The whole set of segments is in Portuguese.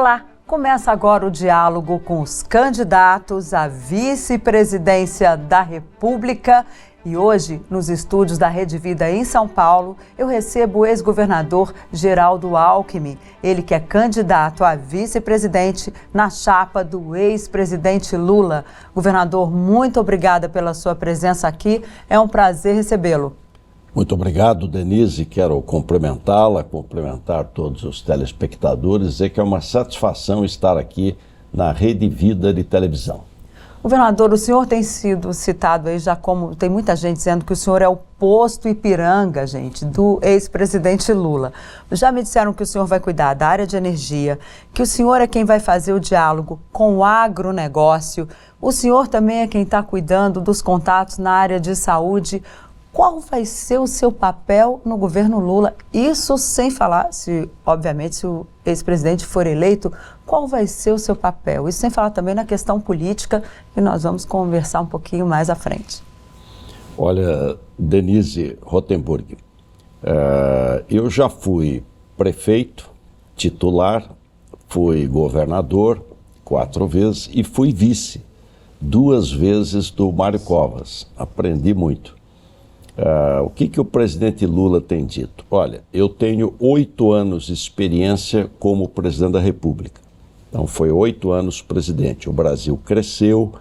Olá, começa agora o diálogo com os candidatos à vice-presidência da República. E hoje, nos estúdios da Rede Vida em São Paulo, eu recebo o ex-governador Geraldo Alckmin, ele que é candidato a vice-presidente na chapa do ex-presidente Lula. Governador, muito obrigada pela sua presença aqui, é um prazer recebê-lo. Muito obrigado, Denise. Quero cumprimentá-la, cumprimentar todos os telespectadores, dizer que é uma satisfação estar aqui na Rede Vida de televisão. Governador, o senhor tem sido citado aí já como, tem muita gente dizendo que o senhor é o posto Ipiranga, gente, do ex-presidente Lula. Já me disseram que o senhor vai cuidar da área de energia, que o senhor é quem vai fazer o diálogo com o agronegócio, o senhor também é quem está cuidando dos contatos na área de saúde. Qual vai ser o seu papel no governo Lula? Isso sem falar, obviamente, se o ex-presidente for eleito, qual vai ser o seu papel? Isso sem falar também na questão política, que nós vamos conversar um pouquinho mais à frente. Olha, Denise Rotenburg, eu já fui prefeito titular, fui governador 4 vezes e fui vice 2 vezes do Mário Covas. Aprendi muito. O que o presidente Lula tem dito? Olha, eu tenho 8 anos de experiência como presidente da República. Então foi 8 anos presidente. O Brasil cresceu,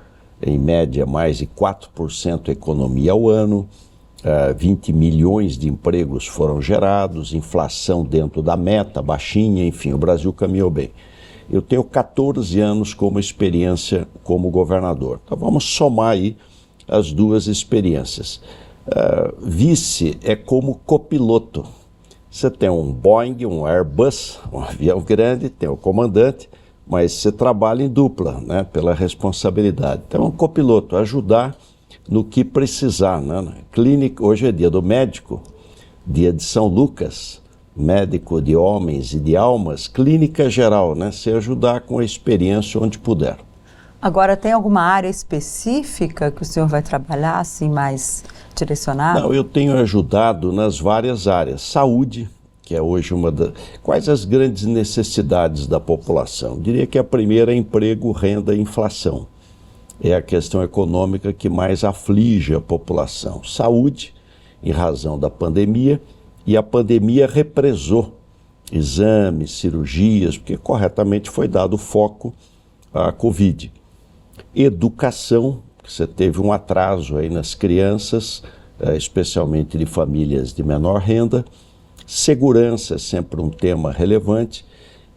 em média mais de 4% economia ao ano, 20 milhões de empregos foram gerados, inflação dentro da meta, baixinha, enfim, o Brasil caminhou bem. Eu tenho 14 anos como experiência como governador. Então vamos somar aí as 2 experiências. Vice é como copiloto. Você tem um Boeing, um Airbus, um avião grande, tem o comandante, mas você trabalha em dupla, né, pela responsabilidade. Então, um copiloto, ajudar no que precisar, né? Clínica, hoje é dia do médico, dia de São Lucas, médico de homens e de almas, clínica geral, né? Você ajudar com a experiência onde puder. Agora, tem alguma área específica que o senhor vai trabalhar, assim, mais direcionado? Não, eu tenho ajudado nas várias áreas. Saúde, que é hoje uma das... Quais as grandes necessidades da população? Eu diria que a primeira é emprego, renda e inflação. É a questão econômica que mais aflige a população. Saúde, em razão da pandemia, e a pandemia represou exames, cirurgias, porque corretamente foi dado foco à Covid. Educação, que você teve um atraso aí nas crianças, especialmente de famílias de menor renda. Segurança é sempre um tema relevante.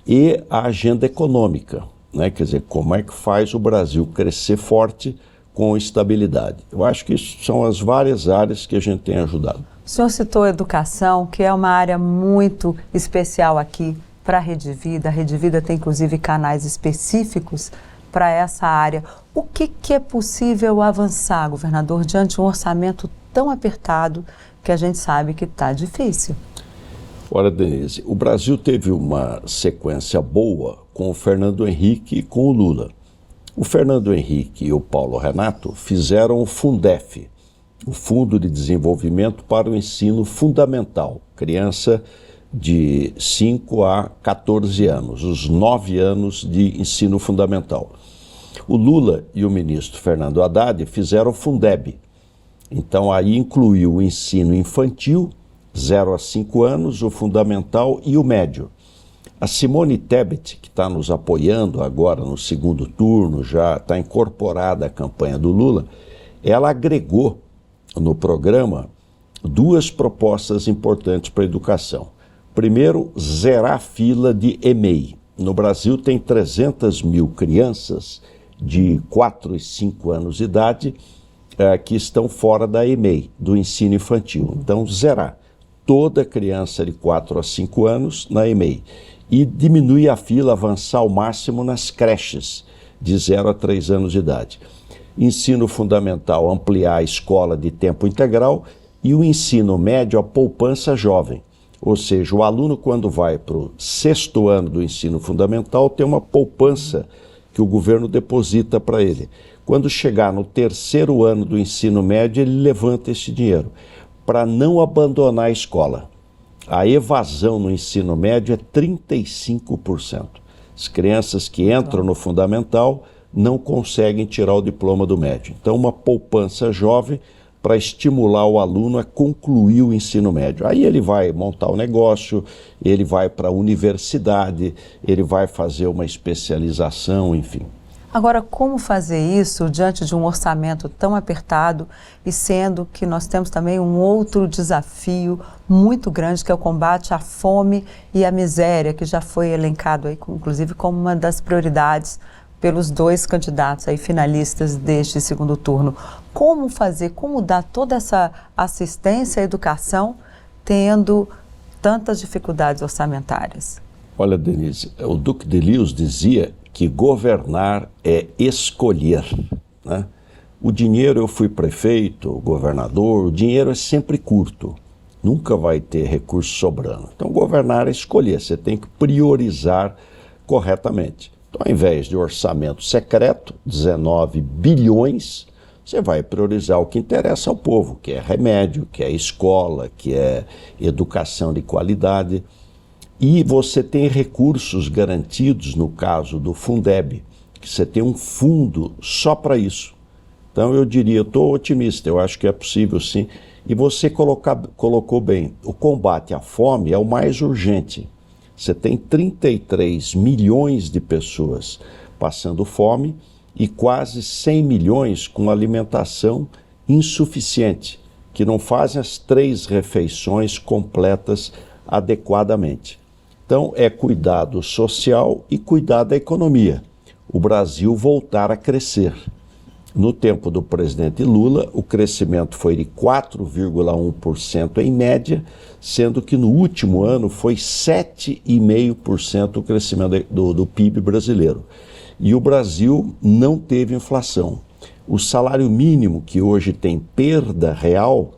E a agenda econômica, né? Quer dizer, como é que faz o Brasil crescer forte com estabilidade. Eu acho que isso são as várias áreas que a gente tem ajudado. O senhor citou a educação, que é uma área muito especial aqui para a Rede Vida. A Rede Vida tem, inclusive, canais específicos para essa área. O que é possível avançar, governador, diante de um orçamento tão apertado que a gente sabe que está difícil? Olha, Denise, o Brasil teve uma sequência boa com o Fernando Henrique e com o Lula. O Fernando Henrique e o Paulo Renato fizeram o Fundef, o Fundo de Desenvolvimento para o Ensino Fundamental, criança de 5 a 14 anos, os 9 anos de ensino fundamental. O Lula e o ministro Fernando Haddad fizeram o Fundeb. Então aí incluiu o ensino infantil, 0 a 5 anos, o fundamental e o médio. A Simone Tebet, que está nos apoiando agora no segundo turno, já está incorporada à campanha do Lula, ela agregou no programa 2 propostas importantes para a educação. Primeiro, zerar a fila de EMEI. No Brasil tem 300 mil crianças de 4 e 5 anos de idade que estão fora da EMEI, do ensino infantil. Então, zerar toda criança de 4 a 5 anos na EMEI. E diminuir a fila, avançar ao máximo nas creches de 0 a 3 anos de idade. Ensino fundamental, ampliar a escola de tempo integral e o ensino médio, a poupança jovem. Ou seja, o aluno, quando vai para o 6º ano do ensino fundamental, tem uma poupança que o governo deposita para ele. Quando chegar no 3º ano do ensino médio, ele levanta esse dinheiro para não abandonar a escola. A evasão no ensino médio é 35%. As crianças que entram no fundamental não conseguem tirar o diploma do médio. Então, uma poupança jovem para estimular o aluno a concluir o ensino médio. Aí ele vai montar o negócio, ele vai para a universidade, ele vai fazer uma especialização, enfim. Agora, como fazer isso diante de um orçamento tão apertado e sendo que nós temos também um outro desafio muito grande, que é o combate à fome e à miséria, que já foi elencado aí, inclusive, como uma das prioridades pelos dois candidatos aí finalistas deste segundo turno. Como fazer, como dar toda essa assistência à educação tendo tantas dificuldades orçamentárias? Olha, Denise, o Duque de Lewis dizia que governar é escolher, né? O dinheiro, eu fui prefeito, governador, o dinheiro é sempre curto, nunca vai ter recurso sobrando. Então, governar é escolher, você tem que priorizar corretamente. Então, ao invés de orçamento secreto, 19 bilhões, você vai priorizar o que interessa ao povo, que é remédio, que é escola, que é educação de qualidade. E você tem recursos garantidos no caso do Fundeb, que você tem um fundo só para isso. Então eu diria, eu estou otimista, eu acho que é possível sim. E você colocou bem, o combate à fome é o mais urgente. Você tem 33 milhões de pessoas passando fome e quase 100 milhões com alimentação insuficiente, que não fazem as 3 refeições completas adequadamente. Então, é cuidado social e cuidado da economia. O Brasil voltar a crescer. No tempo do presidente Lula, o crescimento foi de 4,1% em média, sendo que no último ano foi 7,5% o crescimento do PIB brasileiro. E o Brasil não teve inflação. O salário mínimo, que hoje tem perda real,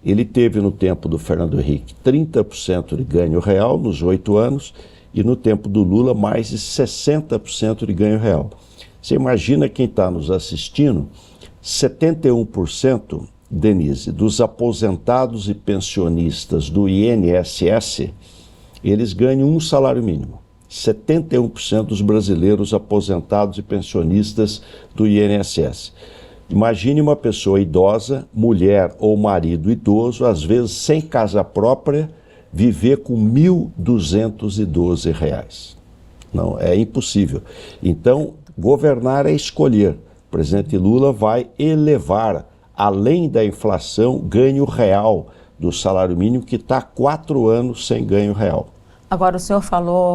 ele teve no tempo do Fernando Henrique 30% de ganho real nos 8 anos e no tempo do Lula mais de 60% de ganho real. Você imagina quem está nos assistindo, 71%, Denise, dos aposentados e pensionistas do INSS, eles ganham um salário mínimo. 71% dos brasileiros aposentados e pensionistas do INSS. Imagine uma pessoa idosa, mulher ou marido idoso, às vezes sem casa própria, viver com R$ 1.212. Não, é impossível. Então, governar é escolher. O presidente Lula vai elevar, além da inflação, ganho real do salário mínimo, que está há 4 anos sem ganho real. Agora, o senhor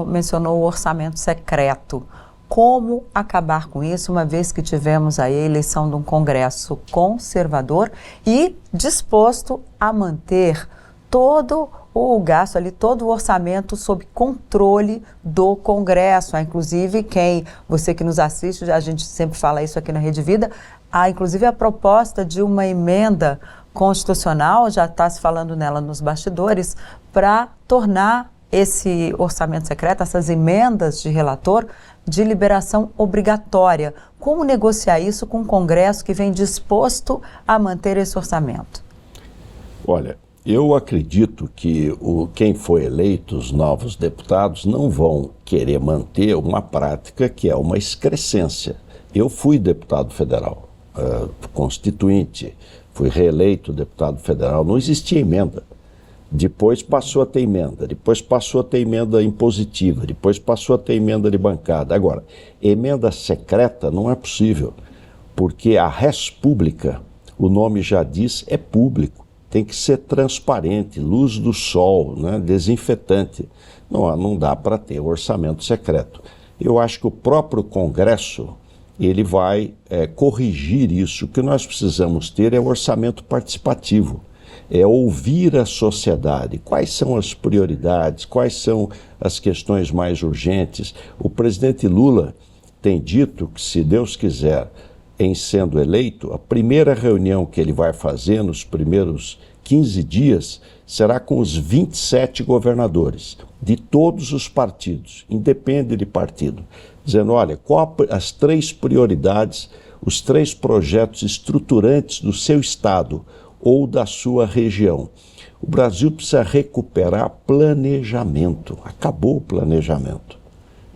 mencionou o orçamento secreto. Como acabar com isso, uma vez que tivemos a eleição de um Congresso conservador e disposto a manter todo o gasto ali, todo o orçamento sob controle do Congresso. Inclusive, você que nos assiste, a gente sempre fala isso aqui na Rede Vida, há inclusive a proposta de uma emenda constitucional, já está se falando nela nos bastidores, para tornar esse orçamento secreto, essas emendas de relator, de liberação obrigatória. Como negociar isso com o Congresso que vem disposto a manter esse orçamento? Olha, eu acredito que quem foi eleito, os novos deputados, não vão querer manter uma prática que é uma excrescência. Eu fui deputado federal, constituinte, fui reeleito deputado federal, não existia emenda. Depois passou a ter emenda, depois passou a ter emenda impositiva, depois passou a ter emenda de bancada. Agora, emenda secreta não é possível, porque a res pública, o nome já diz, é público, tem que ser transparente, luz do sol, né, desinfetante. Não dá para ter orçamento secreto. Eu acho que o próprio Congresso, ele vai corrigir isso. O que nós precisamos ter é orçamento participativo. É ouvir a sociedade, quais são as prioridades, quais são as questões mais urgentes. O presidente Lula tem dito que, se Deus quiser, em sendo eleito, a primeira reunião que ele vai fazer nos primeiros 15 dias será com os 27 governadores de todos os partidos, independe de partido, dizendo, olha, as 3 prioridades, os 3 projetos estruturantes do seu estado ou da sua região. O Brasil precisa recuperar planejamento. Acabou o planejamento.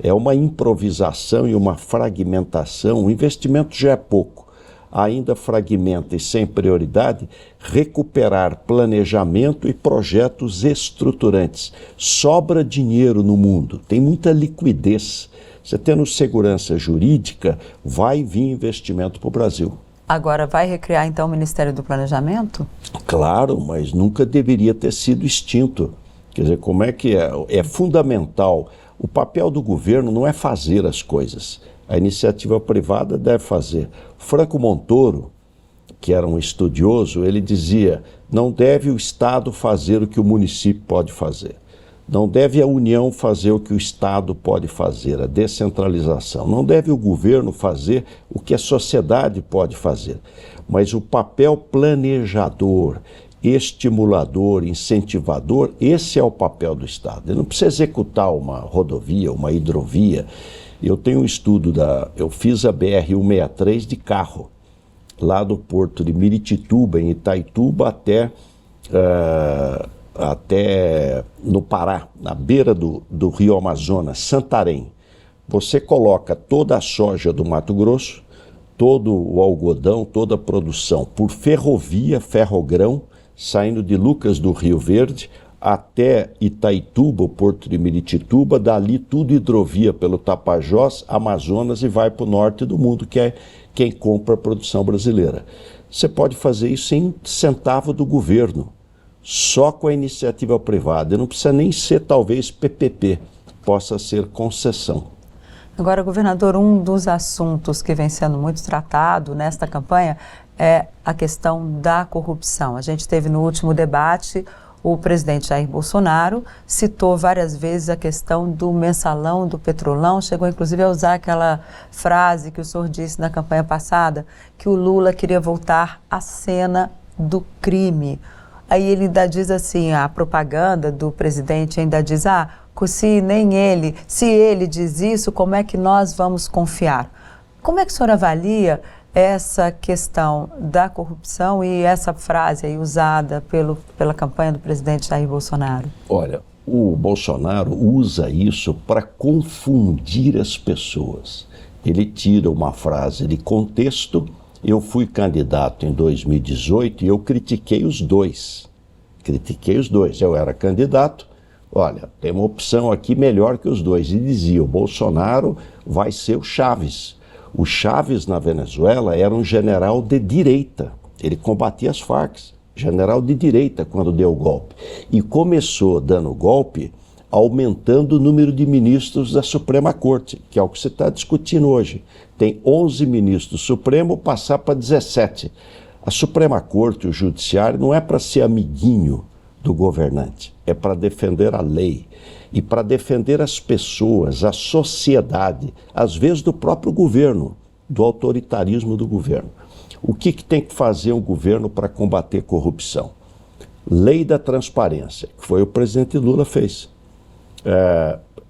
É uma improvisação e uma fragmentação. O investimento já é pouco. Ainda fragmenta e sem prioridade, recuperar planejamento e projetos estruturantes. Sobra dinheiro no mundo, tem muita liquidez. Você tendo segurança jurídica, vai vir investimento para o Brasil. Agora vai recriar então o Ministério do Planejamento? Claro, mas nunca deveria ter sido extinto. Quer dizer, como é que é? É fundamental. O papel do governo não é fazer as coisas. A iniciativa privada deve fazer. Franco Montoro, que era um estudioso, ele dizia: não deve o Estado fazer o que o município pode fazer. Não deve a União fazer o que o Estado pode fazer, a descentralização. Não deve o governo fazer o que a sociedade pode fazer. Mas o papel planejador, estimulador, incentivador, esse é o papel do Estado. Ele não precisa executar uma rodovia, uma hidrovia. Eu tenho um estudo, eu fiz a BR-163 de carro, lá do porto de Miritituba, em Itaituba, até no Pará, na beira do rio Amazonas, Santarém. Você coloca toda a soja do Mato Grosso, todo o algodão, toda a produção por ferrovia, ferrogrão, saindo de Lucas do Rio Verde até Itaituba, o porto de Miritituba, dali tudo hidrovia pelo Tapajós, Amazonas e vai para o norte do mundo, que é quem compra a produção brasileira. Você pode fazer isso sem centavo do governo, só com a iniciativa privada. Não precisa nem ser, talvez, PPP, possa ser concessão. Agora, governador, um dos assuntos que vem sendo muito tratado nesta campanha é a questão da corrupção. A gente teve no último debate, o presidente Jair Bolsonaro citou várias vezes a questão do mensalão, do petrolão, chegou inclusive a usar aquela frase que o senhor disse na campanha passada, que o Lula queria voltar à cena do crime. Aí ele ainda diz assim, a propaganda do presidente ainda diz, se ele diz isso, como é que nós vamos confiar? Como é que o senhor avalia essa questão da corrupção e essa frase aí usada pela campanha do presidente Jair Bolsonaro? Olha, o Bolsonaro usa isso para confundir as pessoas. Ele tira uma frase de contexto. Eu fui candidato em 2018 e eu critiquei os dois. Eu era candidato. Olha, tem uma opção aqui melhor que os dois. E dizia, o Bolsonaro vai ser o Chaves. O Chaves, na Venezuela, era um general de direita. Ele combatia as Farc, general de direita, quando deu o golpe. E começou dando golpe, aumentando o número de ministros da Suprema Corte, que é o que você está discutindo hoje. Tem 11 ministros do Supremo, passar para 17. A Suprema Corte, o Judiciário, não é para ser amiguinho do governante, é para defender a lei e para defender as pessoas, a sociedade, às vezes do próprio governo, do autoritarismo do governo. O que tem que fazer um governo para combater corrupção? Lei da transparência, que foi o presidente Lula fez.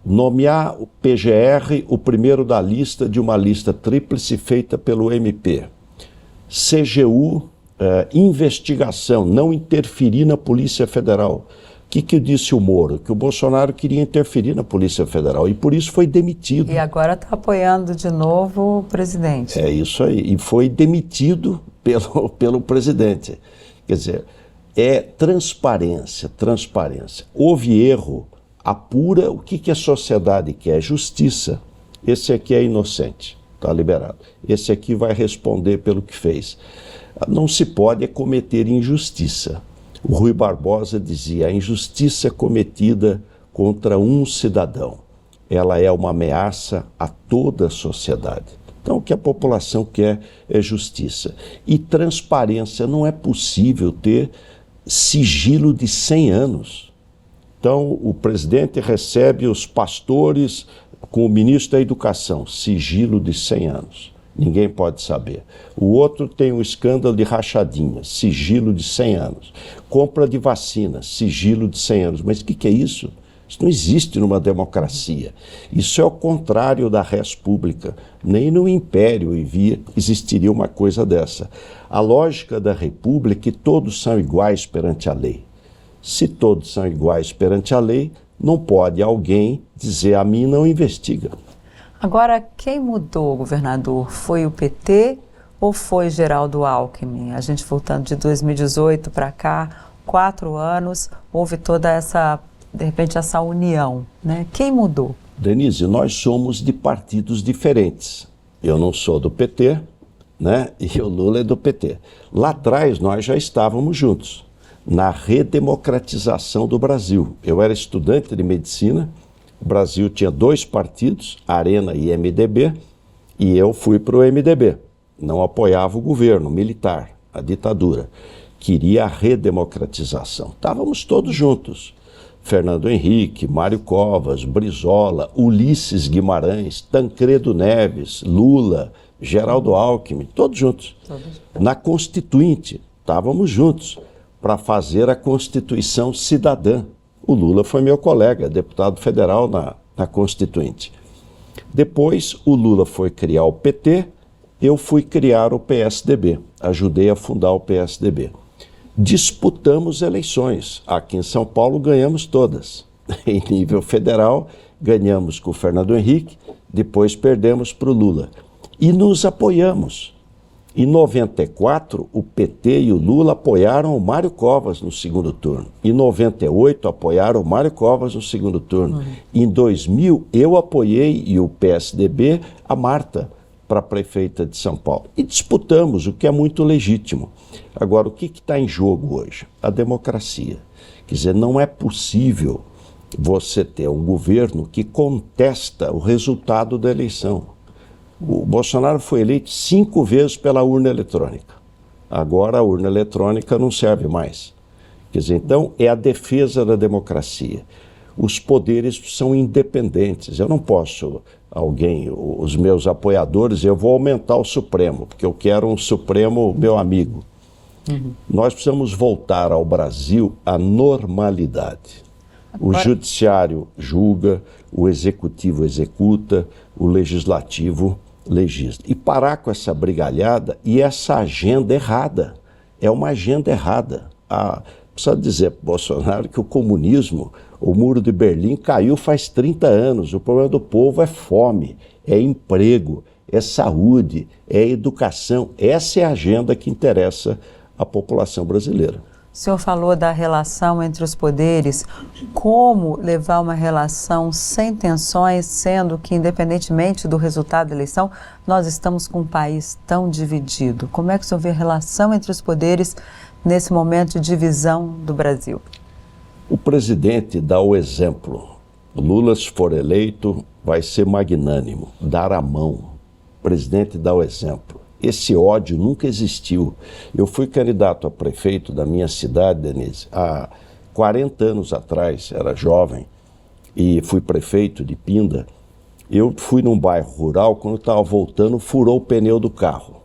Nomear o PGR, o primeiro da lista de uma lista tríplice feita pelo MP. CGU, investigação, não interferir na Polícia Federal. O que disse o Moro? Que o Bolsonaro queria interferir na Polícia Federal e por isso foi demitido. E agora está apoiando de novo o presidente. É isso aí, e foi demitido pelo presidente. Quer dizer, é transparência. Houve erro, apura. O que a sociedade quer? Justiça. Esse aqui é inocente, está liberado. Esse aqui vai responder pelo que fez. Não se pode cometer injustiça. O Rui Barbosa dizia, a injustiça cometida contra um cidadão, ela é uma ameaça a toda a sociedade. Então o que a população quer é justiça. E transparência. Não é possível ter sigilo de 100 anos. Então o presidente recebe os pastores com o ministro da Educação, sigilo de 100 anos. Ninguém pode saber. O outro tem um escândalo de rachadinha, sigilo de 100 anos. Compra de vacina, sigilo de 100 anos. Mas o que é isso? Isso não existe numa democracia. Isso é o contrário da res pública. Nem no Império existiria uma coisa dessa. A lógica da república é que todos são iguais perante a lei. Se todos são iguais perante a lei, Não pode alguém dizer a mim não investiga. Agora, quem mudou, governador? Foi o PT ou foi Geraldo Alckmin? A gente voltando de 2018 para cá, 4 anos, houve toda essa, de repente, essa união, né? Quem mudou? Denise, nós somos de partidos diferentes. Eu não sou do PT, né? E o Lula é do PT. Lá atrás nós já estávamos juntos, na redemocratização do Brasil. Eu era estudante de medicina, o Brasil tinha 2 partidos, Arena e MDB, e eu fui para o MDB. Não apoiava o governo militar, a ditadura. Queria a redemocratização. Estávamos todos juntos. Fernando Henrique, Mário Covas, Brizola, Ulisses Guimarães, Tancredo Neves, Lula, Geraldo Alckmin, todos juntos. Na Constituinte, estávamos juntos para fazer a Constituição Cidadã. O Lula foi meu colega, deputado federal na Constituinte. Depois, o Lula foi criar o PT, eu fui criar o PSDB, ajudei a fundar o PSDB. Disputamos eleições. Aqui em São Paulo ganhamos todas. Em nível federal, ganhamos com o Fernando Henrique, depois perdemos para o Lula. E nos apoiamos. Em 94, o PT e o Lula apoiaram o Mário Covas no segundo turno. Em 98, apoiaram o Mário Covas no segundo turno. Em 2000, eu apoiei, e o PSDB, a Marta, para a prefeita de São Paulo. E disputamos, o que é muito legítimo. Agora, o que está em jogo hoje? A democracia. Quer dizer, não é possível você ter um governo que contesta o resultado da eleição. O Bolsonaro foi eleito 5 vezes pela urna eletrônica. Agora a urna eletrônica não serve mais. Quer dizer, então é a defesa da democracia. Os poderes são independentes. Eu não posso, os meus apoiadores, eu vou aumentar o Supremo, porque eu quero um Supremo meu amigo. Nós precisamos voltar ao Brasil à normalidade. O judiciário julga, o executivo executa, o legislativo legisla. E parar com essa brigalhada e essa agenda errada. É uma agenda errada. Precisa dizer para o Bolsonaro que o comunismo, o muro de Berlim caiu faz 30 anos. O problema do povo é fome, é emprego, é saúde, é educação. Essa é a agenda que interessa à população brasileira. O senhor falou da relação entre os poderes. Como levar uma relação sem tensões, sendo que, independentemente do resultado da eleição, nós estamos com um país tão dividido? Como é que o senhor vê a relação entre os poderes nesse momento de divisão do Brasil? O presidente dá o exemplo. O Lula, se for eleito, vai ser magnânimo, dar a mão. O presidente dá o exemplo. Esse ódio nunca existiu. Eu fui candidato a prefeito da minha cidade, Denise, há 40 anos atrás, era jovem, e fui prefeito de Pinda. Eu fui num bairro rural, quando eu estava voltando, furou o pneu do carro.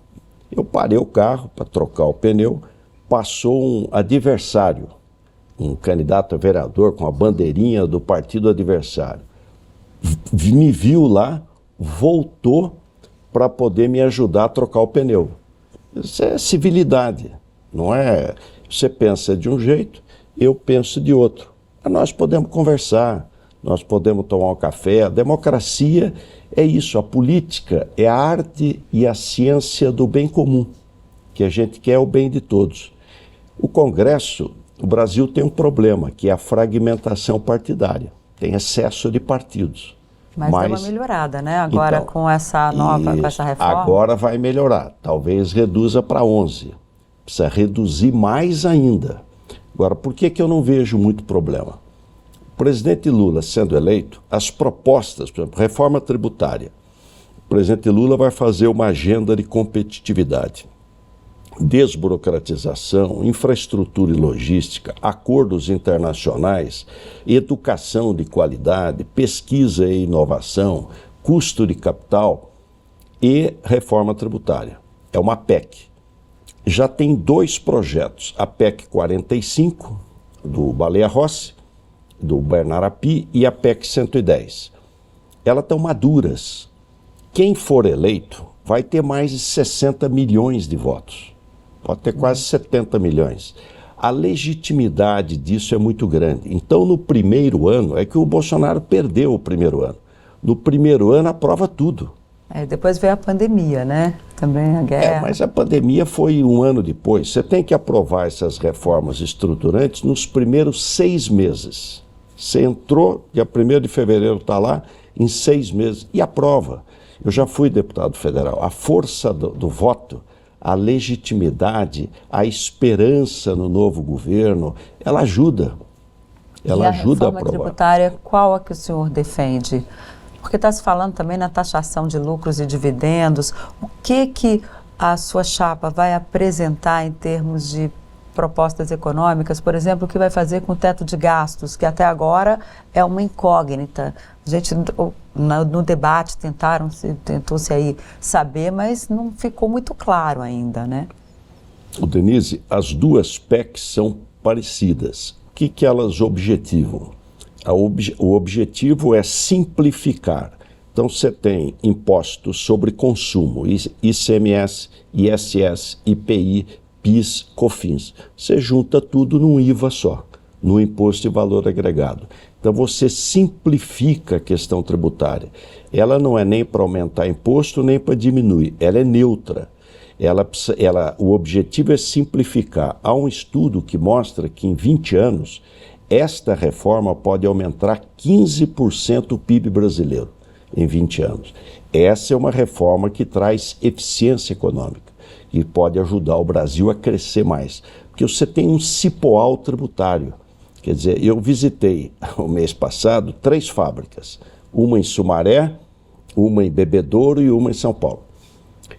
Eu parei o carro para trocar o pneu, passou um adversário, um candidato a vereador com a bandeirinha do partido adversário. Me viu lá, voltou para poder me ajudar a trocar o pneu. Isso é civilidade, não é? Você pensa de um jeito, eu penso de outro. Nós podemos conversar, nós podemos tomar um café. A democracia é isso, a política é a arte e a ciência do bem comum, que a gente quer o bem de todos. O Congresso, o Brasil tem um problema, que é a fragmentação partidária, tem excesso de partidos. Mas deu uma melhorada, né? Agora então, com essa nova, com essa reforma. Agora vai melhorar. Talvez reduza para 11. Precisa reduzir mais ainda. Agora, por que eu não vejo muito problema? O presidente Lula sendo eleito, as propostas, por exemplo, reforma tributária. O presidente Lula vai fazer uma agenda de competitividade, desburocratização, infraestrutura e logística, acordos internacionais, educação de qualidade, pesquisa e inovação, custo de capital e reforma tributária. É uma PEC. Já tem 2 projetos, a PEC 45, do Baleia Rossi, do Bernardo Api, e a PEC 110. Elas estão maduras. Quem for eleito vai ter mais de 60 milhões de votos. Pode ter quase 70 milhões. a legitimidade disso é muito grande. Então, no primeiro ano, é que o Bolsonaro perdeu o primeiro ano. No primeiro ano, aprova tudo. Depois veio a pandemia, né? Também a guerra. Mas a pandemia foi um ano depois. Você tem que aprovar essas reformas estruturantes nos primeiros 6 meses. Você entrou, dia 1º de fevereiro está lá, em 6 meses, e aprova. Eu já fui deputado federal. A força do voto, a legitimidade, a esperança no novo governo, ela ajuda. Ela ajuda a aprovar. E a reforma tributária, qual é que o senhor defende? Porque está se falando também na taxação de lucros e dividendos. O que a sua chapa vai apresentar em termos de propostas econômicas? Por exemplo, o que vai fazer com o teto de gastos, que até agora é uma incógnita. A gente, no debate, tentou-se aí saber, mas não ficou muito claro ainda, né? Denise, as duas PECs são parecidas. O que elas objetivam? O objetivo é simplificar. Então, você tem impostos sobre consumo, ICMS, ISS, IPI, PIS, COFINS. Você junta tudo num IVA só, no Imposto de Valor Agregado. Então, você simplifica a questão tributária. Ela não é nem para aumentar imposto, nem para diminuir. Ela é neutra. O objetivo é simplificar. Há um estudo que mostra que em 20 anos, esta reforma pode aumentar 15% o PIB brasileiro em 20 anos. Essa é uma reforma que traz eficiência econômica e pode ajudar o Brasil a crescer mais. Porque você tem um cipoal tributário. Quer dizer, eu visitei o mês passado 3 fábricas. Uma em Sumaré, uma em Bebedouro e uma em São Paulo.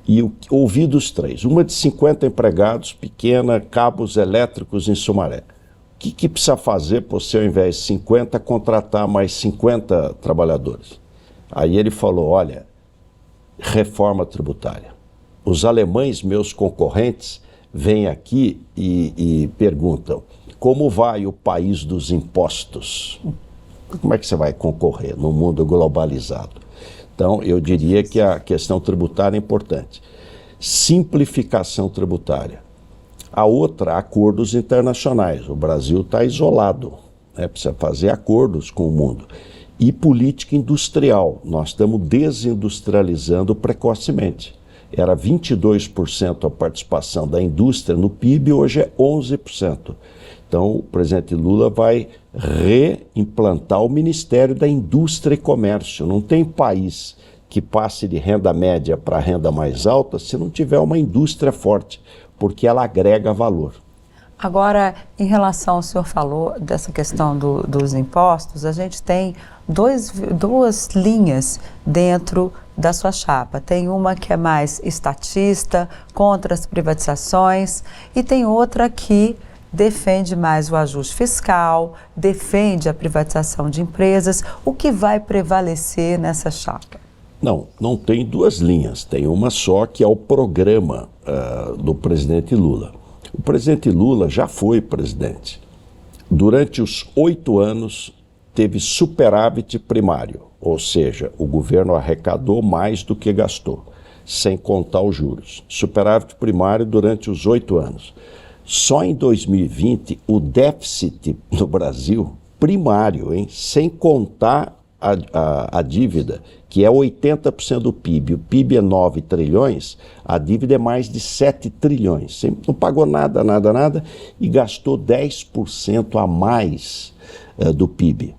E ouvi dos 3. Uma de 50 empregados, pequena, cabos elétricos em Sumaré. O que precisa fazer para você, ao invés de 50, contratar mais 50 trabalhadores? Aí ele falou, olha, reforma tributária. Os alemães, meus concorrentes, vêm aqui e perguntam, como vai o país dos impostos? Como é que você vai concorrer no mundo globalizado? Então, eu diria que a questão tributária é importante. Simplificação tributária. A outra, acordos internacionais. O Brasil está isolado, né? Precisa fazer acordos com o mundo. E política industrial. Nós estamos desindustrializando precocemente. Era 22% a participação da indústria no PIB, hoje é 11%. Então, o presidente Lula vai reimplantar o Ministério da Indústria e Comércio. Não tem país que passe de renda média para renda mais alta se não tiver uma indústria forte, porque ela agrega valor. Agora, em relação, o senhor falou dessa questão dos impostos, a gente tem duas linhas dentro da sua chapa. Tem uma que é mais estatista, contra as privatizações, e tem outra que defende mais o ajuste fiscal, defende a privatização de empresas. O que vai prevalecer nessa chapa? Não tem 2 linhas, tem uma só, que é o programa do presidente Lula. O presidente Lula já foi presidente. Durante os 8 anos, teve superávit primário, ou seja, o governo arrecadou mais do que gastou, sem contar os juros. Superávit primário durante os 8 anos. Só em 2020, o déficit no Brasil, primário, sem contar a dívida, que é 80% do PIB, o PIB é 9 trilhões, a dívida é mais de 7 trilhões. Você não pagou nada e gastou 10% a mais do PIB.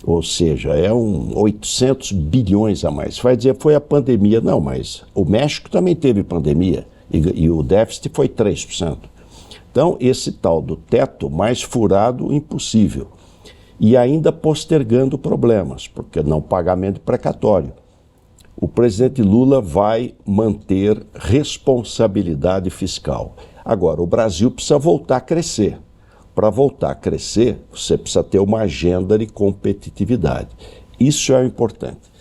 Ou seja, é 800 bilhões a mais. Vai dizer, foi a pandemia. Não, mas o México também teve pandemia e o déficit foi 3%. Então, esse tal do teto mais furado, impossível. E ainda postergando problemas, porque não pagamento precatório. O presidente Lula vai manter responsabilidade fiscal. Agora, o Brasil precisa voltar a crescer. Para voltar a crescer, você precisa ter uma agenda de competitividade. Isso é importante.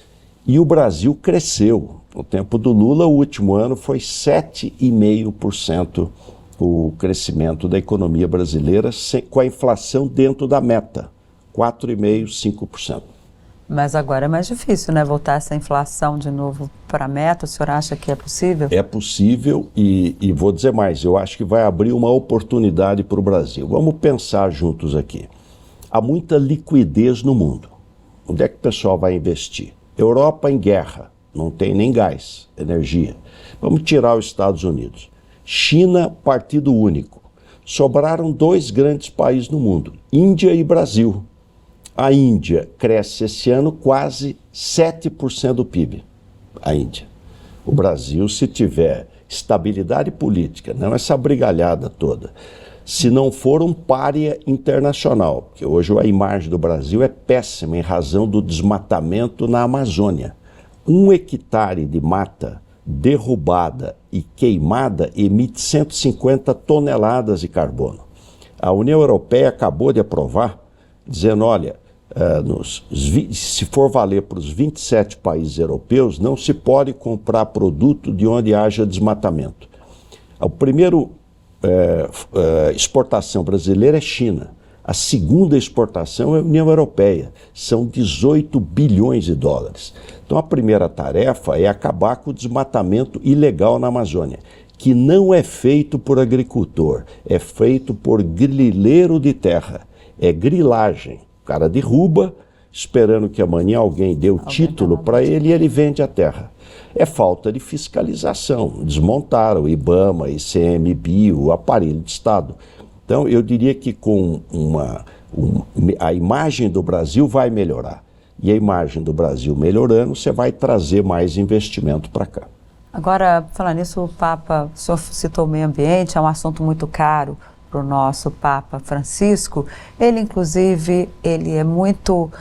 E o Brasil cresceu. No tempo do Lula, o último ano foi 7,5% o crescimento da economia brasileira, com a inflação dentro da meta. 4,5%, 5%. Mas agora é mais difícil, né? Voltar essa inflação de novo para a meta. O senhor acha que é possível? É possível e vou dizer mais, eu acho que vai abrir uma oportunidade para o Brasil. Vamos pensar juntos aqui. Há muita liquidez no mundo. Onde é que o pessoal vai investir? Europa em guerra, não tem nem gás, energia. Vamos tirar os Estados Unidos. China, partido único. Sobraram 2 grandes países no mundo, Índia e Brasil. A Índia cresce esse ano quase 7% do PIB. A Índia. O Brasil, se tiver estabilidade política, não essa brigalhada toda, se não for um pária internacional, porque hoje a imagem do Brasil é péssima em razão do desmatamento na Amazônia. 1 hectare de mata derrubada e queimada emite 150 toneladas de carbono. A União Europeia acabou de aprovar, dizendo, olha, se for valer para os 27 países europeus, não se pode comprar produto de onde haja desmatamento. O primeiro exportação brasileira é China. A segunda exportação é a União Europeia. São 18 bilhões de dólares. Então a primeira tarefa é acabar com o desmatamento ilegal na Amazônia, que não é feito por agricultor, é feito por grileiro de terra. É grilagem. O cara derruba, esperando que amanhã alguém dê o título para ele e ele vende a terra. É falta de fiscalização. Desmontaram o IBAMA, ICMBio, o aparelho de Estado. Então, eu diria que com a imagem do Brasil vai melhorar. E a imagem do Brasil melhorando, você vai trazer mais investimento para cá. Agora, falando nisso, o senhor citou o meio ambiente, é um assunto muito caro para o nosso Papa Francisco. Ele, inclusive, ele é muito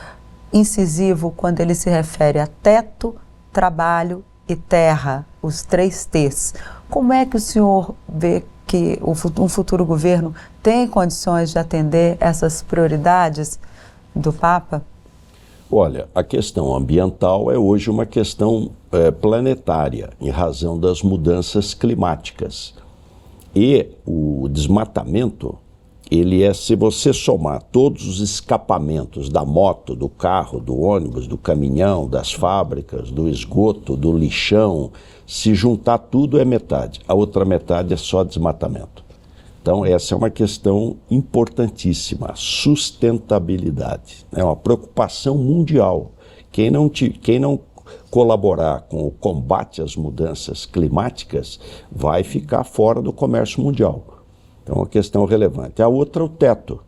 incisivo quando ele se refere a teto, trabalho e terra, os 3 T's. Como é que o senhor vê que um futuro governo tem condições de atender essas prioridades do Papa? Olha, a questão ambiental é hoje uma questão planetária, em razão das mudanças climáticas. E o desmatamento, ele é, se você somar todos os escapamentos da moto, do carro, do ônibus, do caminhão, das fábricas, do esgoto, do lixão, se juntar tudo é metade. A outra metade é só desmatamento. Então essa é uma questão importantíssima, a sustentabilidade. É uma preocupação mundial. Quem não colaborar com o combate às mudanças climáticas vai ficar fora do comércio mundial. Então, é uma questão relevante. A outra é o teto,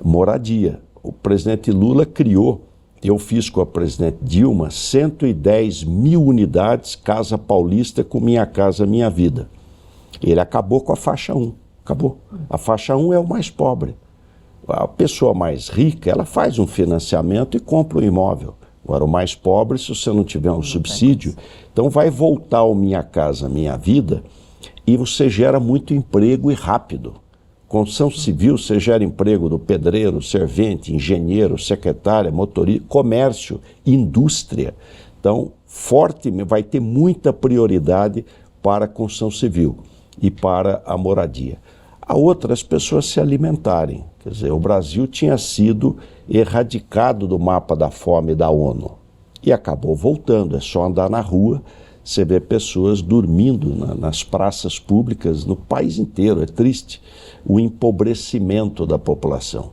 moradia. O presidente Lula criou, eu fiz com a presidente Dilma, 110 mil unidades, Casa Paulista com Minha Casa Minha Vida. Ele acabou com a faixa 1, acabou. A faixa 1 é o mais pobre. A pessoa mais rica, ela faz um financiamento e compra um imóvel. Agora, o mais pobre, se você não tiver um subsídio, então vai voltar o Minha Casa Minha Vida e você gera muito emprego e rápido. Construção civil, você gera emprego do pedreiro, servente, engenheiro, secretária, motorista, comércio, indústria. Então, vai ter muita prioridade para a construção civil e para a moradia. A outra, as pessoas se alimentarem. Quer dizer, o Brasil tinha sido erradicado do mapa da fome da ONU e acabou voltando. É só andar na rua, você vê pessoas dormindo nas praças públicas no país inteiro. É triste o empobrecimento da população.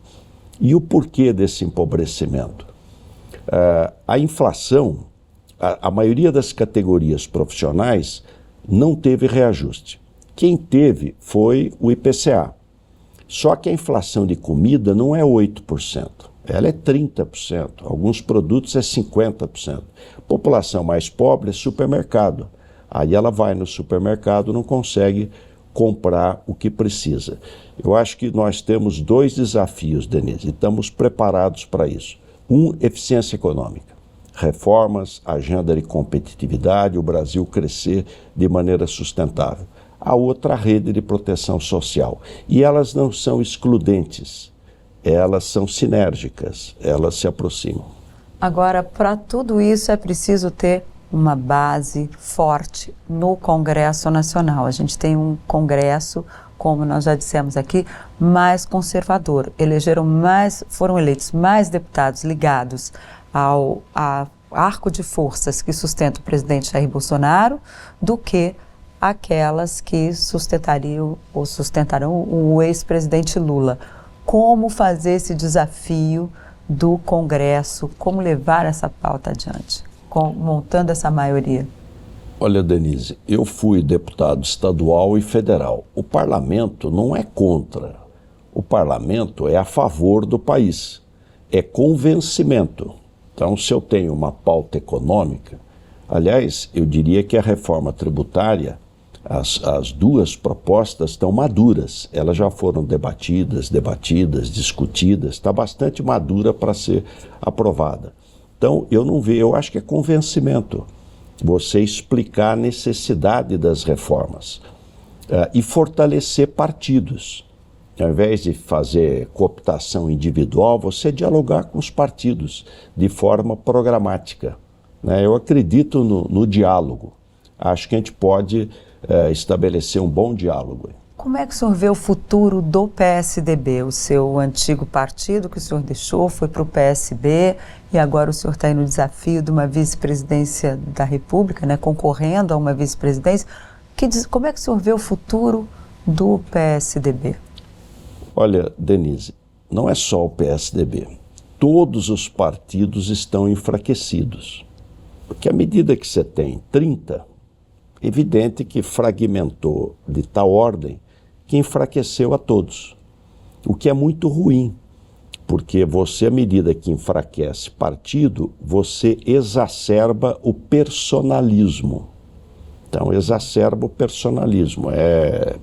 E o porquê desse empobrecimento? A inflação, a maioria das categorias profissionais não teve reajuste. Quem teve foi o IPCA. Só que a inflação de comida não é 8%, ela é 30%, alguns produtos é 50%. População mais pobre é supermercado. Aí ela vai no supermercado e não consegue comprar o que precisa. Eu acho que nós temos 2 desafios, Denise, e estamos preparados para isso. Eficiência econômica. Reformas, agenda de competitividade, o Brasil crescer de maneira sustentável. A outra, a rede de proteção social. E elas não são excludentes, elas são sinérgicas, elas se aproximam. Agora, para tudo isso é preciso ter uma base forte no Congresso Nacional. A gente tem um Congresso, como nós já dissemos aqui, mais conservador. Foram eleitos mais deputados ligados ao arco de forças que sustenta o presidente Jair Bolsonaro do que aquelas que sustentariam ou sustentarão o ex-presidente Lula. Como fazer esse desafio do Congresso, como levar essa pauta adiante, montando essa maioria? Olha, Denise, eu fui deputado estadual e federal. O parlamento não é contra. O parlamento é a favor do país. É convencimento. Então, se eu tenho uma pauta econômica, aliás, eu diria que a reforma tributária, as duas propostas estão maduras. Elas já foram debatidas, discutidas, está bastante madura para ser aprovada. Então, eu acho que é convencimento. Você explicar a necessidade das reformas e fortalecer partidos. Ao invés de fazer cooptação individual, você dialogar com os partidos de forma programática. Eu acredito no diálogo. Acho que a gente pode estabelecer um bom diálogo. Como é que o senhor vê o futuro do PSDB? O seu antigo partido que o senhor deixou foi para o PSB e agora o senhor está aí no desafio de uma vice-presidência da República, concorrendo a uma vice-presidência. Como é que o senhor vê o futuro do PSDB? Olha, Denise, não é só o PSDB. Todos os partidos estão enfraquecidos. Porque à medida que você tem 30, é evidente que fragmentou de tal ordem que enfraqueceu a todos. O que é muito ruim, porque você, à medida que enfraquece partido, você exacerba o personalismo. Então, exacerba o personalismo,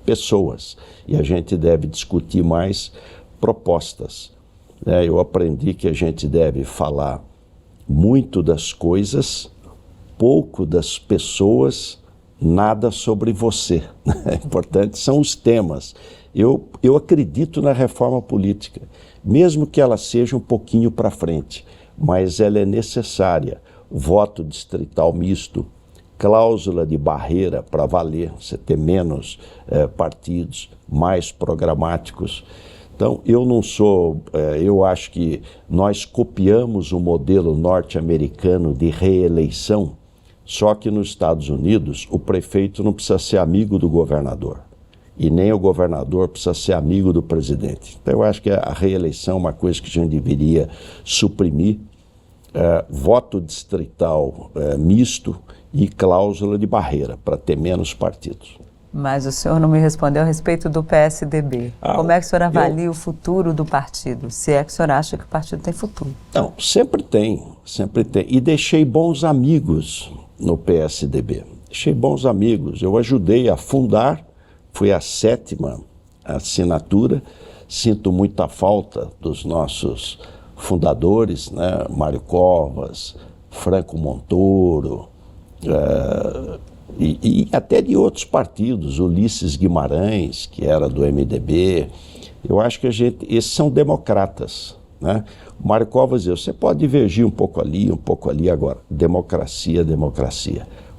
pessoas. E a gente deve discutir mais propostas. Eu aprendi que a gente deve falar muito das coisas, pouco das pessoas, nada sobre você. Importante são os temas. Eu acredito na reforma política, mesmo que ela seja um pouquinho para frente, mas ela é necessária. Voto distrital misto, cláusula de barreira para valer, você ter menos partidos, mais programáticos. Então, eu acho que nós copiamos o modelo norte-americano de reeleição, só que nos Estados Unidos o prefeito não precisa ser amigo do governador e nem o governador precisa ser amigo do presidente. Então eu acho que a reeleição é uma coisa que a gente deveria suprimir, voto distrital misto e cláusula de barreira para ter menos partidos. Mas o senhor não me respondeu a respeito do PSDB. Como é que o senhor avalia o futuro do partido? Se é que o senhor acha que o partido tem futuro? Não, sempre tem. E deixei bons amigos no PSDB. Deixei bons amigos. Eu ajudei a fundar, fui a 7ª assinatura. Sinto muita falta dos nossos fundadores, Mário Covas, Franco Montoro, e até de outros partidos, Ulisses Guimarães, que era do MDB. Eu acho que esses são democratas. O Mário Covas dizia, você pode divergir um pouco ali, agora. Democracia,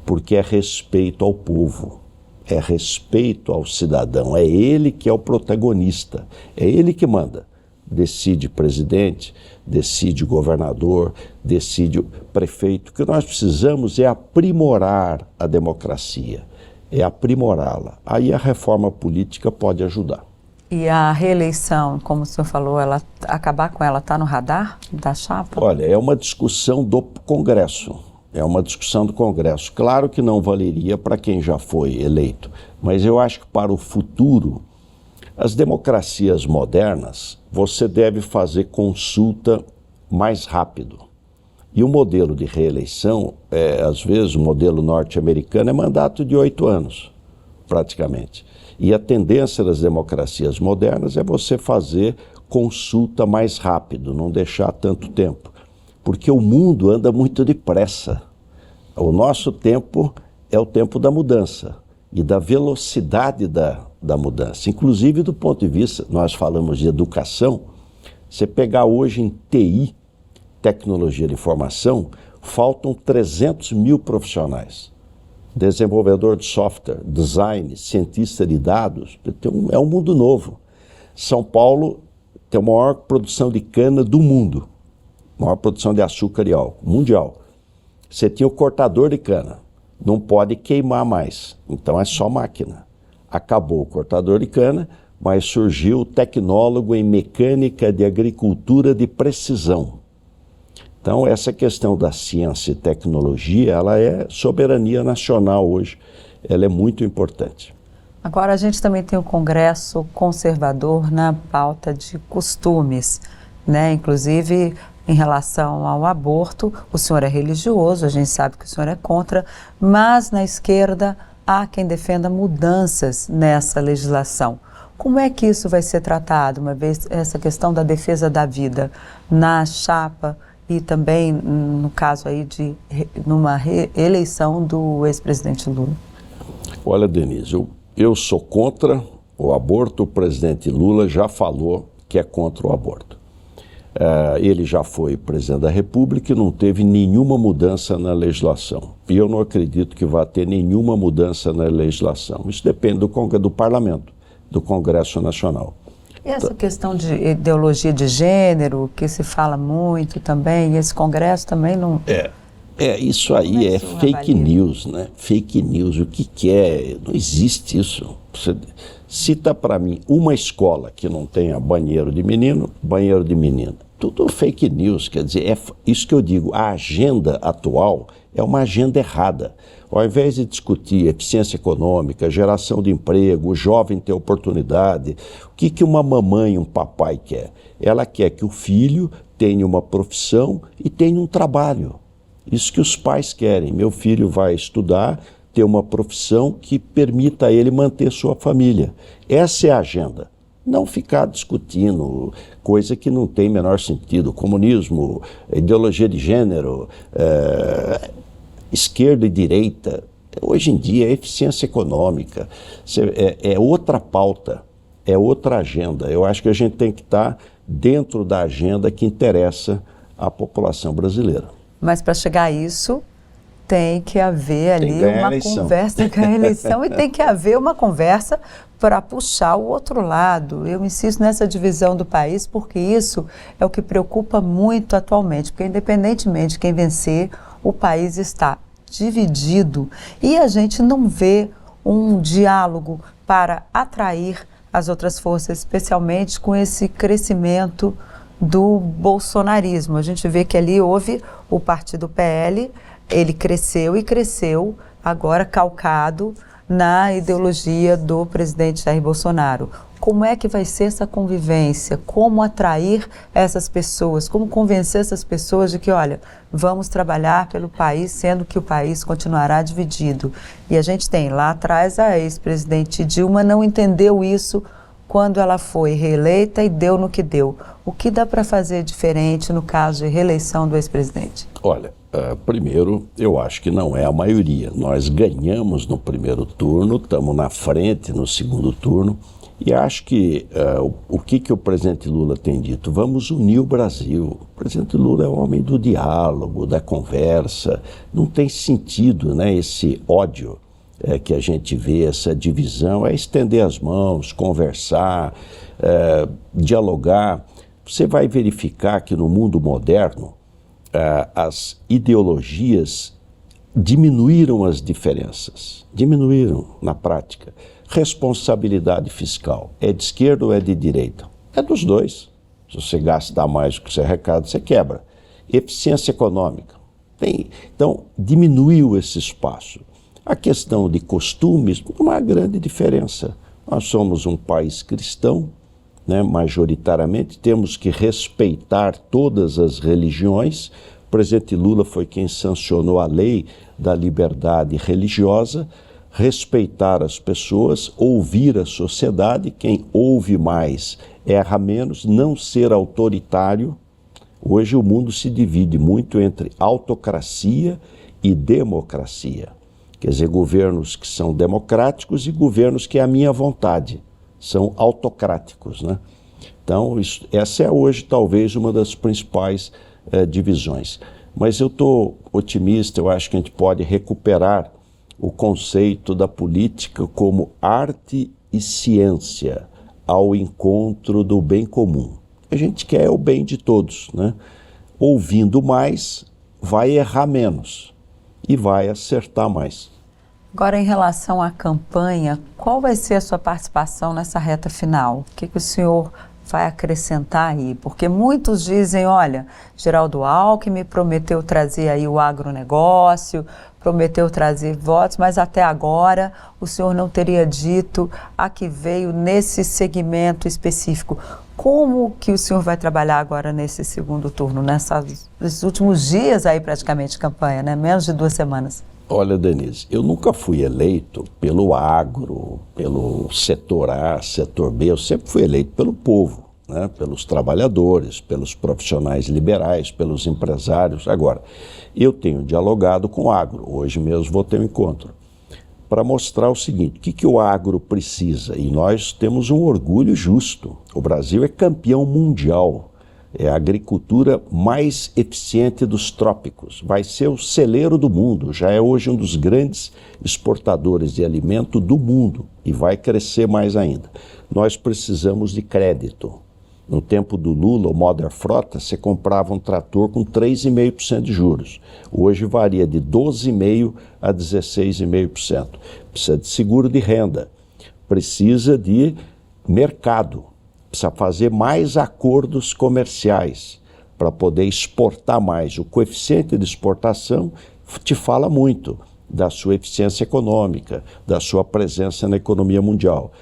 porque é respeito ao povo, é respeito ao cidadão, é ele que é o protagonista, é ele que manda. Decide presidente, decide governador, decide prefeito. O que nós precisamos é aprimorar a democracia, é aprimorá-la. Aí a reforma política pode ajudar. E a reeleição, como o senhor falou, acabar com ela está no radar da chapa? Olha, é uma discussão do Congresso. Claro que não valeria para quem já foi eleito, mas eu acho que para o futuro, as democracias modernas, você deve fazer consulta mais rápido. E o modelo de reeleição, às vezes o modelo norte-americano é mandato de 8 anos, praticamente. E a tendência das democracias modernas é você fazer consulta mais rápido, não deixar tanto tempo. Porque o mundo anda muito depressa. O nosso tempo é o tempo da mudança e da velocidade da mudança. Inclusive do ponto de vista, nós falamos de educação, você pegar hoje em TI, tecnologia de informação, faltam 300 mil profissionais. Desenvolvedor de software, design, cientista de dados, é um mundo novo. São Paulo tem a maior produção de cana do mundo. maior produção de açúcar e álcool mundial. Você tinha o cortador de cana, não pode queimar mais, então é só máquina. Acabou o cortador de cana, mas surgiu o tecnólogo em mecânica de agricultura de precisão. Então essa questão da ciência e tecnologia, ela é soberania nacional hoje, ela é muito importante. Agora a gente também tem o Congresso conservador na pauta de costumes, né? Inclusive em relação ao aborto, o senhor é religioso, a gente sabe que o senhor é contra, mas na esquerda há quem defenda mudanças nessa legislação. Como é que isso vai ser tratado, uma vez essa questão da defesa da vida na chapa e também no caso aí de numa reeleição do ex-presidente Lula? Olha, Denise, eu sou contra o aborto, o presidente Lula já falou que é contra o aborto. Ele já foi presidente da República e não teve nenhuma mudança na legislação. E eu não acredito que vá ter nenhuma mudança na legislação. Isso depende do Parlamento, do Congresso Nacional. E essa questão de ideologia de gênero, que se fala muito também, e esse Congresso também não... Isso aí é fake news, né? Fake news, o que é? Não existe isso. Você cita para mim uma escola que não tenha banheiro de menino, banheiro de menina. Tudo fake news, quer dizer, é isso que eu digo, a agenda atual é uma agenda errada. Ao invés de discutir eficiência econômica, geração de emprego, o jovem ter oportunidade, o que uma mamãe e um papai quer? Ela quer que o filho tenha uma profissão e tenha um trabalho. Isso que os pais querem. Meu filho vai estudar, ter uma profissão que permita a ele manter sua família. Essa é a agenda. Não ficar discutindo coisa que não tem menor sentido. Comunismo, ideologia de gênero, esquerda e direita. Hoje em dia é eficiência econômica. É outra pauta, é outra agenda. Eu acho que a gente tem que estar dentro da agenda que interessa à população brasileira. Mas para chegar a isso, tem que haver ali uma conversa, tem que ganhar a eleição e tem que haver uma conversa para puxar o outro lado. Eu insisto nessa divisão do país porque isso é o que preocupa muito atualmente, porque independentemente de quem vencer, o país está dividido e a gente não vê um diálogo para atrair as outras forças, especialmente com esse crescimento do bolsonarismo. A gente vê que ali houve o partido PL, ele cresceu e cresceu, agora calcado na ideologia do presidente Jair Bolsonaro. Como é que vai ser essa convivência? Como atrair essas pessoas? Como convencer essas pessoas de que, olha, vamos trabalhar pelo país, sendo que o país continuará dividido? E a gente tem lá atrás a ex-presidente Dilma não entendeu isso quando ela foi reeleita e deu no que deu. O que dá para fazer diferente no caso de reeleição do ex-presidente? Olha, primeiro, eu acho que não é a maioria. Nós ganhamos no primeiro turno, estamos na frente no segundo turno, e acho que o que o presidente Lula tem dito? Vamos unir o Brasil. O presidente Lula é um homem do diálogo, da conversa. Não tem sentido, né, esse ódio que a gente vê, essa divisão, é estender as mãos, conversar, dialogar. Você vai verificar que no mundo moderno as ideologias diminuíram as diferenças, diminuíram na prática. Responsabilidade fiscal, é de esquerda ou é de direita? É dos dois. Se você gastar mais do que você arrecada, você quebra. Eficiência econômica, então diminuiu esse espaço. A questão de costumes, uma grande diferença. Nós somos um país cristão, né, majoritariamente, temos que respeitar todas as religiões. O presidente Lula foi quem sancionou a lei da liberdade religiosa, respeitar as pessoas, ouvir a sociedade, quem ouve mais erra menos, não ser autoritário. Hoje o mundo se divide muito entre autocracia e democracia. Quer dizer, governos que são democráticos e governos que é a minha vontade, são autocráticos, né? Então, essa é hoje talvez uma das principais divisões. Mas eu estou otimista, eu acho que a gente pode recuperar o conceito da política como arte e ciência ao encontro do bem comum. A gente quer o bem de todos, né? ouvindo mais, vai errar menos e vai acertar mais. Agora, em relação à campanha, qual vai ser a sua participação nessa reta final? O que o senhor vai acrescentar aí? Porque muitos dizem, olha, Geraldo Alckmin prometeu trazer aí o agronegócio, prometeu trazer votos, mas até agora o senhor não teria dito a que veio nesse segmento específico. Como que o senhor vai trabalhar agora nesse segundo turno, nesses últimos dias aí praticamente de campanha, né? Menos de 2 semanas? Olha, Denise, eu nunca fui eleito pelo agro, pelo setor A, setor B, eu sempre fui eleito pelo povo, né? Pelos trabalhadores, pelos profissionais liberais, pelos empresários. Agora, eu tenho dialogado com o agro, hoje mesmo vou ter um encontro, para mostrar o seguinte, o que o agro precisa, e nós temos um orgulho justo, o Brasil é campeão mundial, é a agricultura mais eficiente dos trópicos, vai ser o celeiro do mundo, já é hoje um dos grandes exportadores de alimento do mundo e vai crescer mais ainda. Nós precisamos de crédito. No tempo do Lula, o Moder Frota, você comprava um trator com 3,5% de juros. Hoje varia de 12,5% a 16,5%. Precisa de seguro de renda, precisa de mercado. Precisa fazer mais acordos comerciais para poder exportar mais. O coeficiente de exportação te fala muito da sua eficiência econômica, da sua presença na economia mundial.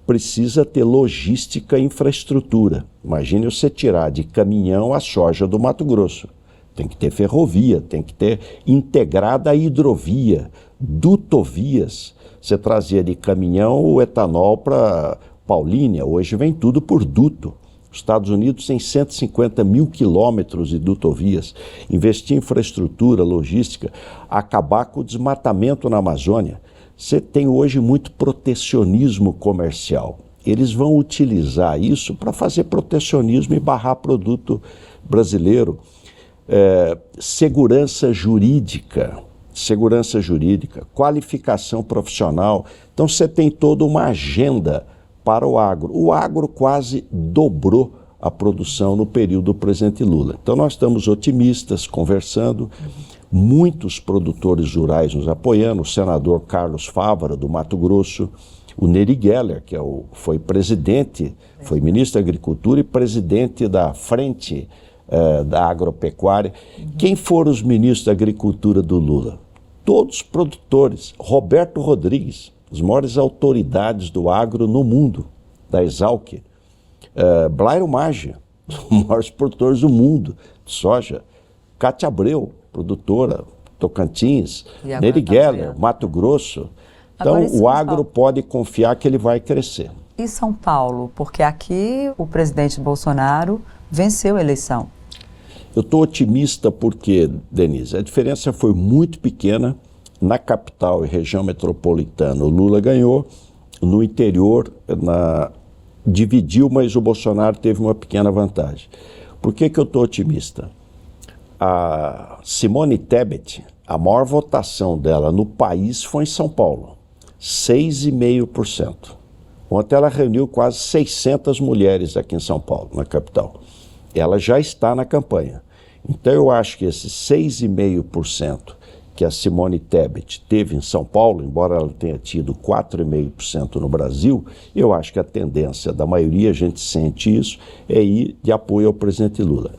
Precisa ter logística e infraestrutura. Imagine você tirar de caminhão a soja do Mato Grosso. Tem que ter ferrovia, tem que ter integrada a hidrovia, dutovias. Você trazia de caminhão o etanol para Paulínia, hoje vem tudo por duto. Os Estados Unidos têm 150 mil quilômetros de dutovias. Investir em infraestrutura, logística, acabar com o desmatamento na Amazônia. Você tem hoje muito protecionismo comercial. Eles vão utilizar isso para fazer protecionismo e barrar produto brasileiro. Segurança jurídica, qualificação profissional. Então você tem toda uma agenda para o agro. O agro quase dobrou a produção no período do presidente Lula. Então nós estamos otimistas, conversando, muitos produtores rurais nos apoiando, o senador Carlos Fávaro, do Mato Grosso, o Neri Geller, que foi presidente, foi ministro da Agricultura e presidente da Frente da Agropecuária. Quem foram os ministros da Agricultura do Lula? Todos produtores. Roberto Rodrigues, as maiores autoridades do agro no mundo, da Exalc, Blairo Maggia, os maiores produtores do mundo de soja, Cátia Abreu, produtora, Tocantins, Neri Geller, Mato Grosso. Então o agro pode confiar que ele vai crescer. E São Paulo? Porque aqui o presidente Bolsonaro venceu a eleição. Eu estou otimista porque, Denise, a diferença foi muito pequena. Na capital e região metropolitana, o Lula ganhou. No interior, dividiu, mas o Bolsonaro teve uma pequena vantagem. Por que eu estou otimista? A Simone Tebet, a maior votação dela no país foi em São Paulo, 6,5%. Ontem ela reuniu quase 600 mulheres aqui em São Paulo, na capital. Ela já está na campanha. Então eu acho que esses 6,5% que a Simone Tebet teve em São Paulo, embora ela tenha tido 4,5% no Brasil, eu acho que a tendência da maioria, a gente sente isso, é ir de apoio ao presidente Lula.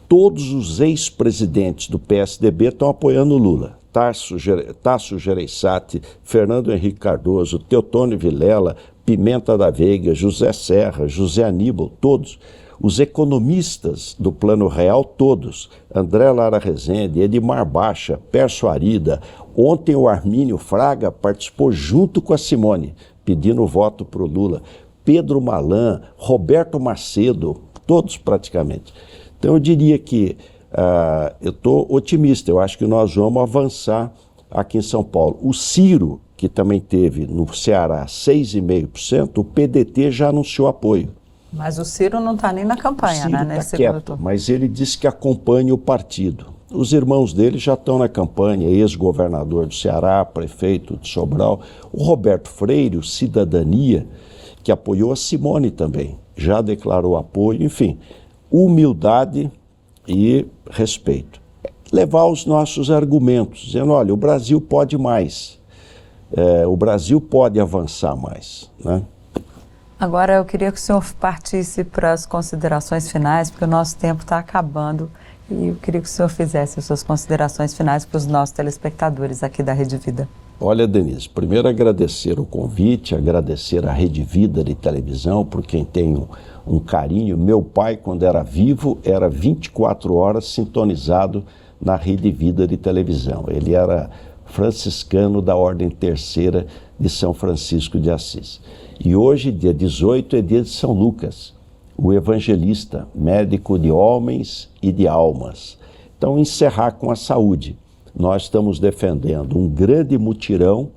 Todos os ex-presidentes do PSDB estão apoiando o Lula. Tasso Gereissati, Fernando Henrique Cardoso, Teotônio Vilela, Pimenta da Veiga, José Serra, José Aníbal, todos. Os economistas do Plano Real, todos, André Lara Rezende, Edmar Baixa, Pércio Arida, ontem o Armínio Fraga participou junto com a Simone, pedindo voto para o Lula, Pedro Malan, Roberto Macedo, todos praticamente. Então eu diria que eu estou otimista, eu acho que nós vamos avançar aqui em São Paulo. O Ciro, que também teve no Ceará 6,5%, o PDT já anunciou apoio. Mas o Ciro não está nem na campanha, né? Nesse segundo quieto, turno. Mas ele disse que acompanha o partido. Os irmãos dele já estão na campanha, ex-governador do Ceará, prefeito de Sobral. O Roberto Freire, o Cidadania, que apoiou a Simone também, já declarou apoio. Enfim, humildade, e respeito. Levar os nossos argumentos, dizendo, olha, o Brasil pode mais, o Brasil pode avançar mais, né? Agora eu queria que o senhor partisse para as considerações finais, porque o nosso tempo está acabando, e eu queria que o senhor fizesse as suas considerações finais para os nossos telespectadores aqui da Rede Vida. Olha, Denise, primeiro agradecer o convite, agradecer a Rede Vida de televisão, por quem tenho um carinho. Meu pai, quando era vivo, era 24 horas sintonizado na Rede Vida de televisão. Ele era franciscano da Ordem Terceira de São Francisco de Assis. E hoje, dia 18, é dia de São Lucas, o evangelista, médico de homens e de almas. Então, encerrar com a saúde. Nós estamos defendendo um grande mutirão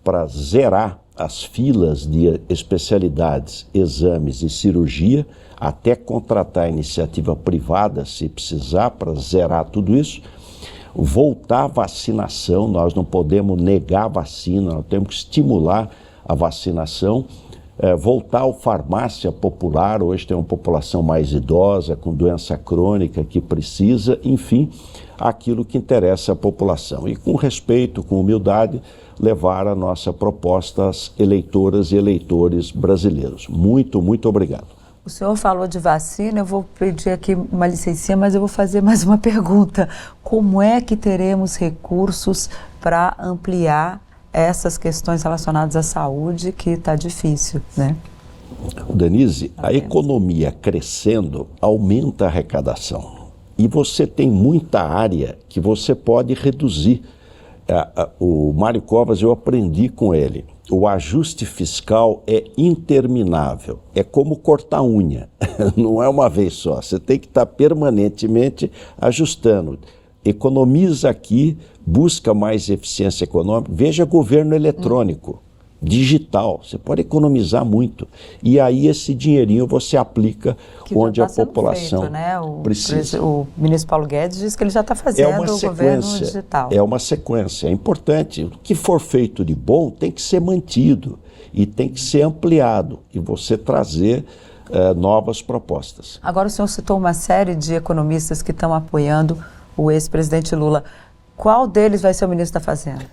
para zerar as filas de especialidades, exames e cirurgia, até contratar iniciativa privada, se precisar, para zerar tudo isso. Voltar a vacinação, nós não podemos negar a vacina, nós temos que estimular a vacinação. Voltar à farmácia popular, hoje tem uma população mais idosa, com doença crônica que precisa, enfim, aquilo que interessa à população. E com respeito, com humildade, levar a nossa proposta às eleitoras e eleitores brasileiros. Muito, muito obrigado. O senhor falou de vacina, eu vou pedir aqui uma licencinha, mas eu vou fazer mais uma pergunta. Como é que teremos recursos para ampliar essas questões relacionadas à saúde, que está difícil, né? Denise, a economia crescendo aumenta a arrecadação. E você tem muita área que você pode reduzir. O Mário Covas, eu aprendi com ele. O ajuste fiscal é interminável. É como cortar unha. Não é uma vez só. Você tem que estar permanentemente ajustando. Economiza aqui, busca mais eficiência econômica. Veja governo eletrônico, digital. Você pode economizar muito. E aí esse dinheirinho você aplica onde a população feito, né? Precisa. O ministro Paulo Guedes diz que ele já está fazendo o governo digital. É uma sequência, é importante. O que for feito de bom tem que ser mantido e tem que ser ampliado e você trazer novas propostas. Agora o senhor citou uma série de economistas que estão apoiando o ex-presidente Lula. Qual deles vai ser o ministro da Fazenda?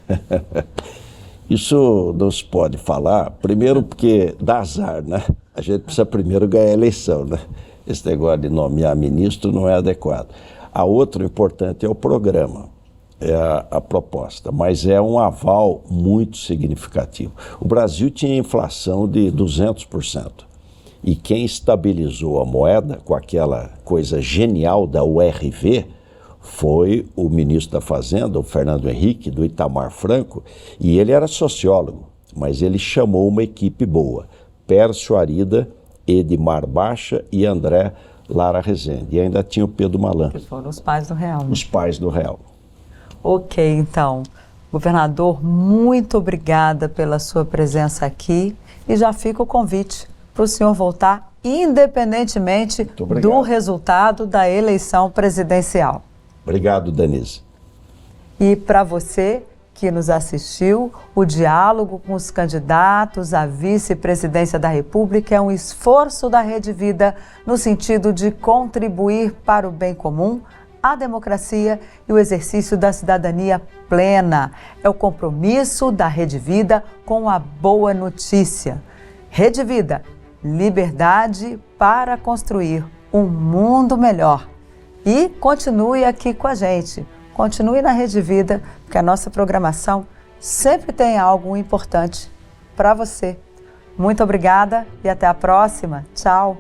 Isso não se pode falar, primeiro porque dá azar, né? A gente precisa primeiro ganhar a eleição, né? Esse negócio de nomear ministro não é adequado. A outra importante é o programa, é a proposta, mas é um aval muito significativo. O Brasil tinha inflação de 200%. E quem estabilizou a moeda com aquela coisa genial da URV foi o ministro da Fazenda, o Fernando Henrique, do Itamar Franco, e ele era sociólogo, mas ele chamou uma equipe boa, Pércio Arida, Edmar Baixa e André Lara Rezende, e ainda tinha o Pedro Malan. Que foram os pais do Real. Os pais do Real. Ok, então, governador, muito obrigada pela sua presença aqui, e já fica o convite para o senhor voltar, independentemente do resultado da eleição presidencial. Obrigado, Denise. E para você que nos assistiu, o diálogo com os candidatos à vice-presidência da República é um esforço da Rede Vida no sentido de contribuir para o bem comum, a democracia e o exercício da cidadania plena. É o compromisso da Rede Vida com a boa notícia. Rede Vida, liberdade para construir um mundo melhor. E continue aqui com a gente, continue na Rede Vida, porque a nossa programação sempre tem algo importante para você. Muito obrigada e até a próxima. Tchau!